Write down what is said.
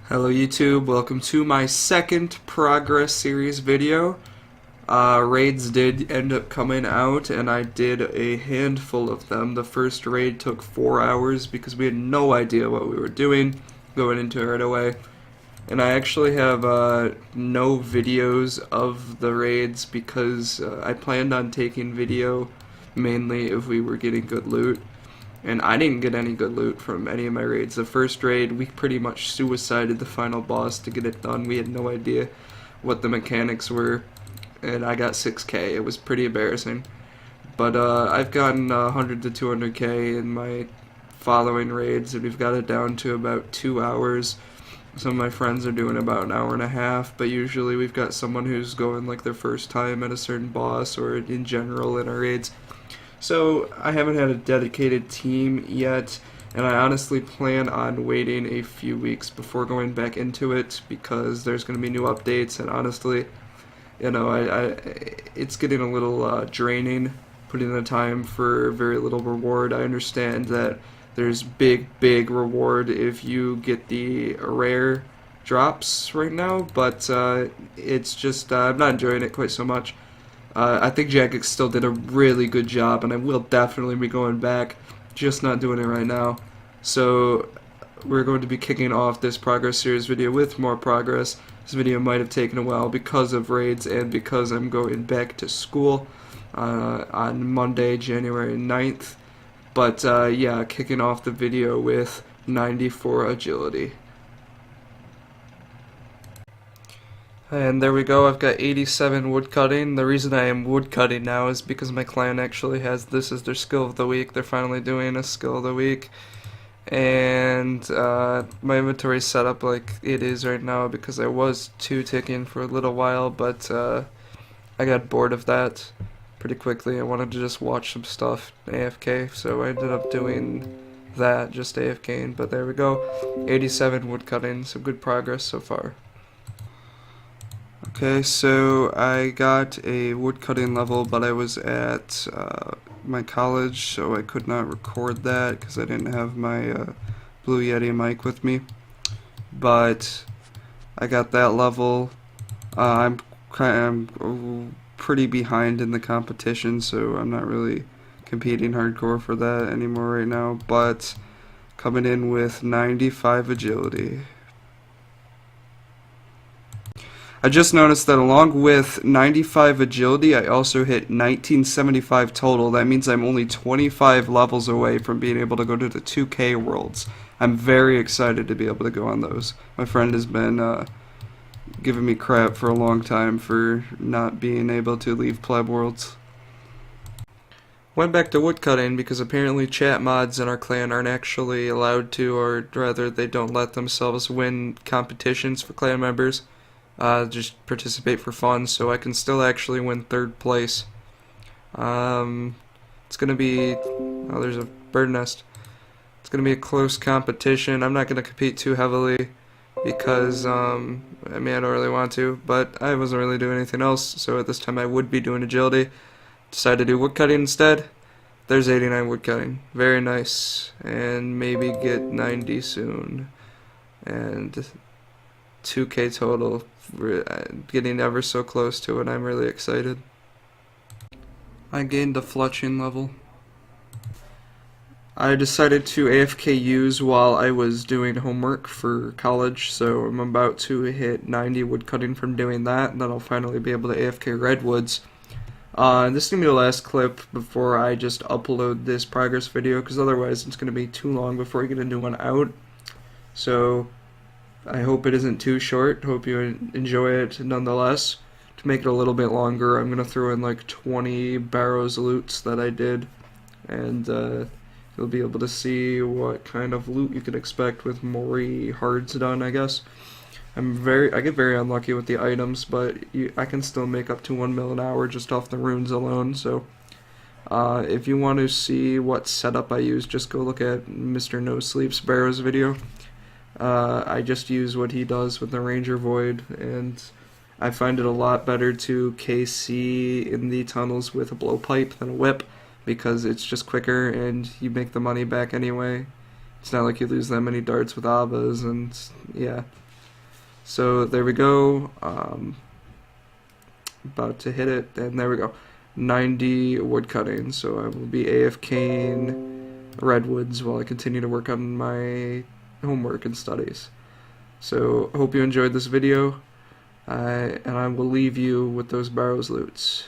Hello YouTube, welcome to my second progress series video. Raids did end up coming out and I did a handful of them. The first raid took 4 hours because we had no idea what we were doing going into it right away. And I actually have no videos of the raids because I planned on taking video mainly if we were getting good loot. And I didn't get any good loot from any of my raids. The first raid, we pretty much suicided the final boss to get it done. We had no idea what the mechanics were, and I got 6k. It was pretty embarrassing. But I've gotten 100 to 200k in my following raids, and we've got it down to about 2 hours. Some of my friends are doing about an hour and a half, but usually we've got someone who's going like their first time at a certain boss or in general in our raids. So I haven't had a dedicated team yet, and I honestly plan on waiting a few weeks before going back into it because there's going to be new updates, and honestly, you know, it's getting a little draining putting in the time for very little reward. I understand that there's big reward if you get the rare drops right now, but it's just I'm not enjoying it quite so much. I think Jagex still did a really good job, and I will definitely be going back, just not doing it right now. So we're going to be kicking off this progress series video with more progress. This video might have taken a while because of raids and because I'm going back to school on Monday, January 9th. But yeah, kicking off the video with 94 agility. And there we go, I've got 87 woodcutting. The reason I am woodcutting now is because my clan actually has this as their skill of the week. They're finally doing a skill of the week. And my inventory is set up like it is right now because I was 2-ticking for a little while, but I got bored of that pretty quickly. I wanted to just watch some stuff AFK, so I ended up doing that, just AFKing. But there we go, 87 woodcutting, so good progress so far. Okay, so I got a woodcutting level, but I was at my college, so I could not record that because I didn't have my Blue Yeti mic with me. But I got that level. I'm pretty behind in the competition, so I'm not really competing hardcore for that anymore right now. But coming in with 95 agility. I just noticed that along with 95 agility, I also hit 1975 total. That means I'm only 25 levels away from being able to go to the 2K worlds. I'm very excited to be able to go on those. My friend has been giving me crap for a long time for not being able to leave pleb worlds. Went back to woodcutting because apparently chat mods in our clan aren't actually allowed to, or rather they don't let themselves win competitions for clan members. Just participate for fun, so I can still actually win 3rd place. It's gonna be, oh, there's a bird nest. It's gonna be a close competition. I'm not gonna compete too heavily because, I mean, I don't really want to, but I wasn't really doing anything else, so at this time I would be doing agility. Decided to do woodcutting instead. There's 89 woodcutting. Very nice. And maybe get 90 soon. And 2K total. We're getting ever so close to it. I'm really excited. I gained a fletching level. I decided to AFK use while I was doing homework for college, so I'm about to hit 90 woodcutting from doing that, and then I'll finally be able to AFK redwoods. This is going to be the last clip before I just upload this progress video, because otherwise it's going to be too long before I get a new one out. So I hope it isn't too short. Hope you enjoy it nonetheless. To make it a little bit longer, I'm going to throw in like 20 barrows loots that I did, and you'll be able to see what kind of loot you can expect with Mori hards done, I guess. I get very unlucky with the items, but I can still make up to 1 mil an hour just off the runes alone, so if you want to see what setup I use, just go look at Mr. No Sleep's Barrows video. I just use what he does with the Ranger Void, and I find it a lot better to KC in the tunnels with a blowpipe than a whip, because it's just quicker and you make the money back anyway. It's not like you lose that many darts with Abbas, and yeah. So there we go. About to hit it, and there we go. 90 wood cutting. So I will be AFKing redwoods while I continue to work on my homework and studies. So I hope you enjoyed this video, and I will leave you with those barrows loots.